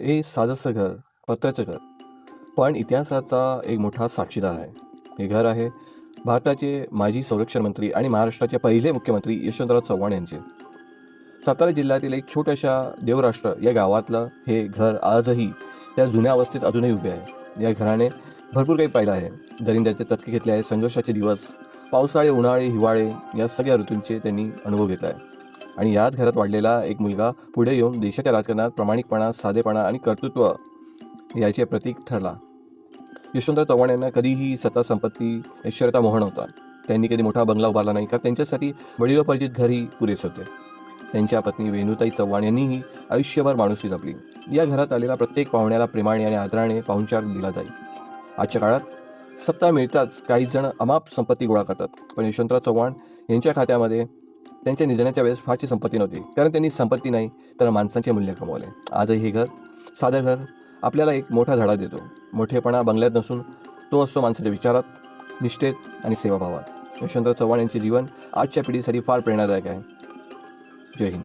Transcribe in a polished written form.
हे साधंसं घर, पत्र्याचं घर, पण इतिहासाचा एक मोठा साक्षीदार आहे. हे घर आहे भारताचे माजी संरक्षण मंत्री आणि महाराष्ट्राचे पहिले मुख्यमंत्री यशवंतराव चव्हाण यांचे. सातारा जिल्ह्यातील एक छोट्याशा देवराष्ट्र या गावातलं हे घर आजही त्या जुन्या अवस्थेत अजूनही उभे आहे. या घराने भरपूर काही पाहिलं आहे. दरिंद्याचे चटके घेतले आहे, संघर्षाचे दिवस, पावसाळे, उन्हाळे, हिवाळे या सगळ्या ऋतूंचे त्यांनी अनुभव घेतला आहे. आणि याच घरात वाढलेला एक मुलगा पुढे येऊन देशाच्या राजकारणात प्रामाणिकपणा, साधेपणा आणि कर्तृत्व याचे प्रतीक ठरला. यशवंतराव चव्हाण यांना कधीही सत्ता, संपत्ती, ऐश्वर्याचा मोह नव्हता. त्यांनी कधी मोठा बंगला उभारला नाही, कारण त्यांच्यासाठी वडिलोपार्जित घरही पुरेसे होते. त्यांच्या पत्नी वेणुताई चव्हाण यांनीही आयुष्यभर माणुसकी जपली. या घरात आलेला प्रत्येक पाहुण्याला प्रेमाने आणि आदराने पाहुणचार दिला जाईल. आजच्या काळात सत्ता मिळताच काही जण अमाप संपत्ती गोळा करतात, पण यशवंतराव चव्हाण यांच्या खात्यामध्ये त्यांच्या निधनाच्या वेळेस फारशी संपत्ती नव्हती, कारण त्यांनी संपत्ती नाही तर माणसांचे मूल्य कमवले. आजही हे घर, साधं घर, आपल्याला एक मोठा धडा देतो. मोठेपणा बंगल्यात नसून तो असतो माणसाच्या विचारात, निष्ठेत आणि सेवाभावात. यशवंतराव चव्हाण यांचे जीवन आजच्या पिढीसाठी फार प्रेरणादायक आहे. जय हिंद.